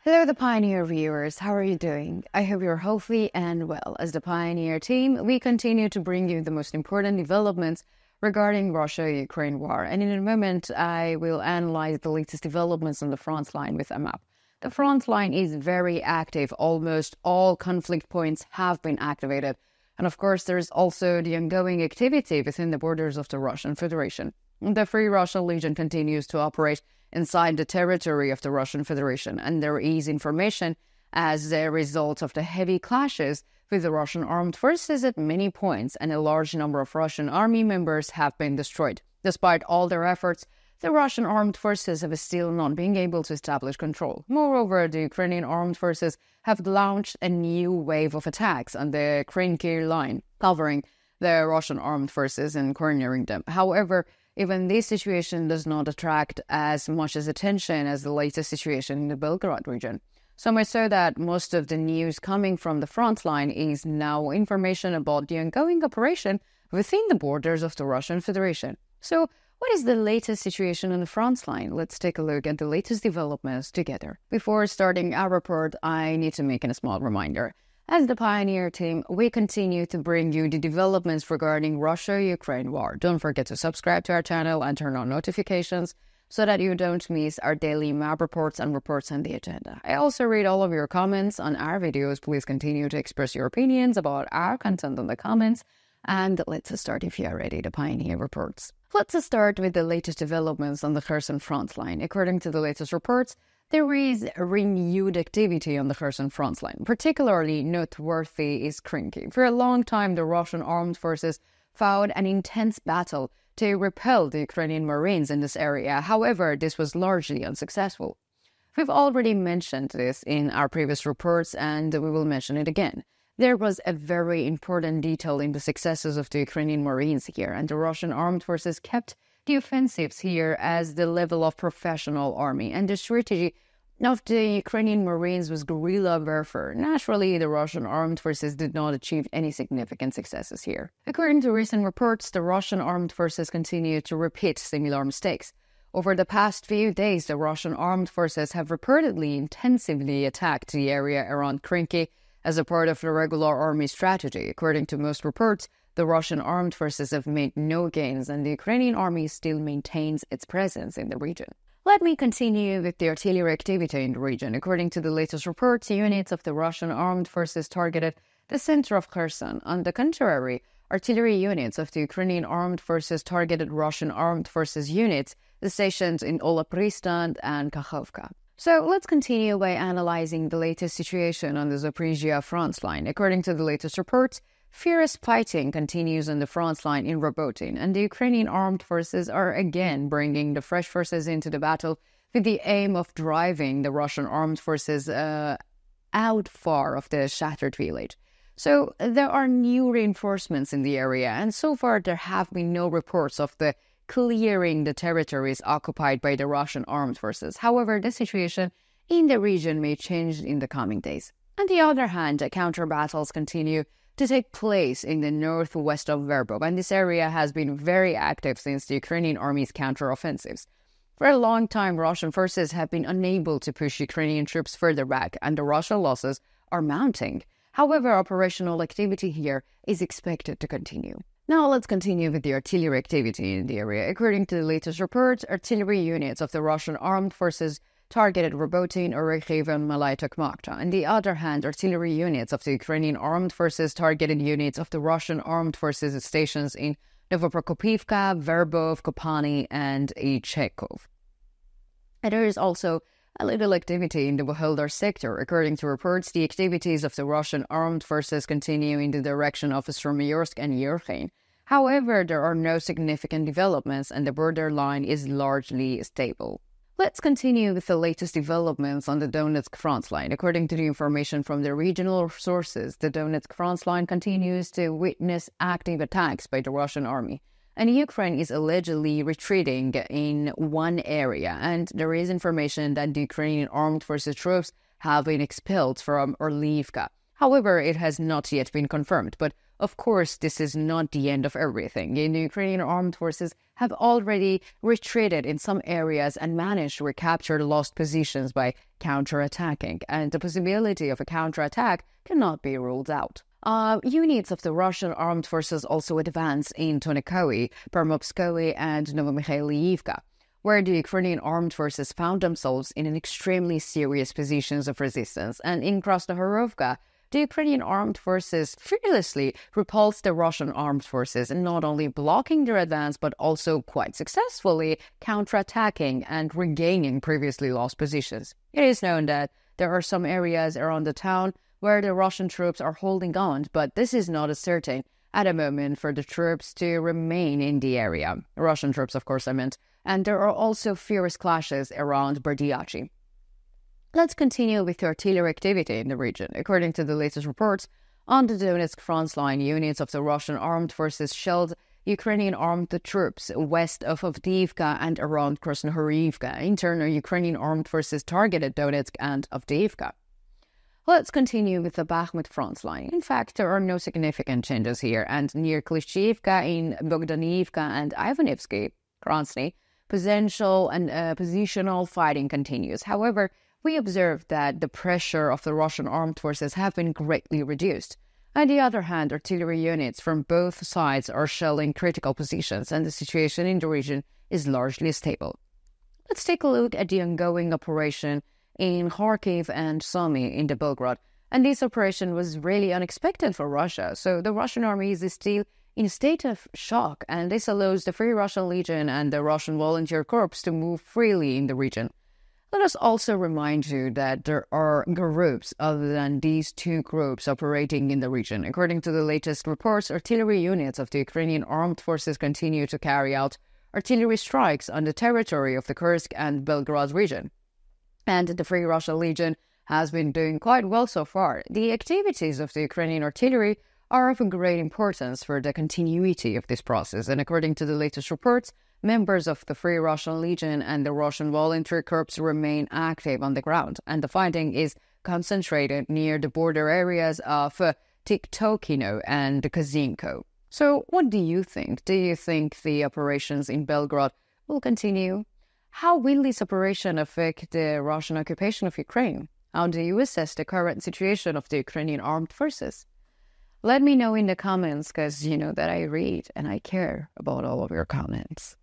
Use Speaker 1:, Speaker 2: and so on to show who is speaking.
Speaker 1: Hello, the Pioneer viewers. How are you doing? I hope you're healthy and well. As the Pioneer team, we continue to bring you the most important developments regarding Russia-Ukraine war. And in a moment, I will analyze the latest developments on the front line with a map. The front line is very active. Almost all conflict points have been activated. And of course, there's also the ongoing activity within the borders of the Russian Federation. The Free Russia Legion continues to operate inside the territory of the Russian Federation, and there is information as a result of the heavy clashes with the Russian armed forces at many points, and a large number of Russian army members have been destroyed. Despite all their efforts, the Russian armed forces have still not been able to establish control. Moreover, the Ukrainian armed forces have launched a new wave of attacks on the Krynki line, covering the Russian armed forces and cornering them. However, even this situation does not attract as much as attention as the latest situation in the Belgorod region. So much so that most of the news coming from the front line is now information about the ongoing operation within the borders of the Russian Federation. So what is the latest situation on the front line? Let's take a look at the latest developments together. Before starting our report, I need to make a small reminder. As the Pioneer team, we continue to bring you the developments regarding Russia-Ukraine war. Don't forget to subscribe to our channel and turn on notifications so that you don't miss our daily map reports and reports on the agenda. I also read all of your comments on our videos. Please continue to express your opinions about our content in the comments. And let's start if you are ready, the Pioneer reports. Let's start with the latest developments on the Kherson front line. According to the latest reports, there is renewed activity on the Kherson front line. Particularly noteworthy is Krynki. For a long time, the Russian armed forces fought an intense battle to repel the Ukrainian Marines in this area. However, this was largely unsuccessful. We've already mentioned this in our previous reports, and we will mention it again. There was a very important detail in the successes of the Ukrainian Marines here, and the Russian armed forces kept the offensives here as the level of professional army, and the strategy of the Ukrainian Marines was guerrilla warfare. Naturally, the Russian armed forces did not achieve any significant successes here. According to recent reports, the Russian armed forces continue to repeat similar mistakes. Over the past few days, the Russian armed forces have reportedly intensively attacked the area around Krynki as a part of the regular army strategy. According to most reports, the Russian armed forces have made no gains, and the Ukrainian army still maintains its presence in the region. Let me continue with the artillery activity in the region. According to the latest reports, units of the Russian armed forces targeted the center of Kherson. On the contrary, artillery units of the Ukrainian armed forces targeted Russian armed forces units stationed in Olapristan and Kakhovka. So let's continue by analyzing the latest situation on the Zaporizhia front line. According to the latest reports, fierce fighting continues on the front line in Robotin, and the Ukrainian armed forces are again bringing the fresh forces into the battle with the aim of driving the Russian armed forces out far of the shattered village. So there are new reinforcements in the area, and so far there have been no reports of the clearing the territories occupied by the Russian armed forces. However, the situation in the region may change in the coming days. On the other hand, counter battles continue to take place in the northwest of Verbov, and this area has been very active since the Ukrainian army's counteroffensives. For a long time, Russian forces have been unable to push Ukrainian troops further back, and the Russian losses are mounting. However, operational activity here is expected to continue. Now let's continue with the artillery activity in the area. According to the latest reports, artillery units of the Russian armed forces targeted Robotin, Orekhiv, and Malay Tokmakta. On the other hand, artillery units of the Ukrainian armed forces targeted units of the Russian armed forces stations in Novoprokopivka, Verbov, Kopani, and Ichekov. And there is also a little activity in the Bohildar sector. According to reports, the activities of the Russian armed forces continue in the direction of Stromayorsk and Yerkhin. However, there are no significant developments, and the border line is largely stable. Let's continue with the latest developments on the Donetsk front line. According to the information from the regional sources, the Donetsk front line continues to witness active attacks by the Russian army, and Ukraine is allegedly retreating in one area, and there is information that the Ukrainian armed forces troops have been expelled from Orlivka. However, it has not yet been confirmed, but Of course, this is not the end of everything. And the Ukrainian armed forces have already retreated in some areas and managed to recapture lost positions by counterattacking, and the possibility of a counterattack cannot be ruled out. Units of the Russian armed forces also advanced in Tonikoe, Permopskoe, and Novomikhailivka, where the Ukrainian armed forces found themselves in an extremely serious positions of resistance. And in Krasnohorovka, the Ukrainian armed forces fearlessly repulsed the Russian armed forces, and not only blocking their advance, but also quite successfully counterattacking and regaining previously lost positions. It is known that there are some areas around the town where the Russian troops are holding on, but this is not as certain at the moment for the troops to remain in the area. Russian troops, of course, I meant. And there are also fierce clashes around Berdyachi. Let's continue with the artillery activity in the region. According to the latest reports, on the Donetsk front line, units of the Russian armed forces shelled Ukrainian armed troops west of Avdiivka and around Krasnohorivka. In turn, Ukrainian armed forces targeted Donetsk and Avdiivka. Let's continue with the Bakhmut front line. In fact, there are no significant changes here, and near Klishchiivka, in Bogdanivka and Ivanivsky, Krasny, positional fighting continues. However, we observed that the pressure of the Russian armed forces have been greatly reduced. On the other hand, artillery units from both sides are shelling critical positions, and the situation in the region is largely stable. Let's take a look at the ongoing operation in Kharkiv and Sumy in the Belgorod. And this operation was really unexpected for Russia. So the Russian army is still in a state of shock, and this allows the Free Russian Legion and the Russian Volunteer Corps to move freely in the region. Let us also remind you that there are groups other than these two groups operating in the region. According to the latest reports, artillery units of the Ukrainian armed forces continue to carry out artillery strikes on the territory of the Kursk and Belgorod region. And the Free Russian Legion has been doing quite well so far. The activities of the Ukrainian artillery are of great importance for the continuity of this process. And according to the latest reports, members of the Free Russian Legion and the Russian Volunteer Corps remain active on the ground, and the fighting is concentrated near the border areas of Tiktokino and Kazinko. So what do you think? Do you think the operations in Belgorod will continue? How will this operation affect the Russian occupation of Ukraine? How do you assess the current situation of the Ukrainian armed forces? Let me know in the comments, because you know that I read and I care about all of your comments.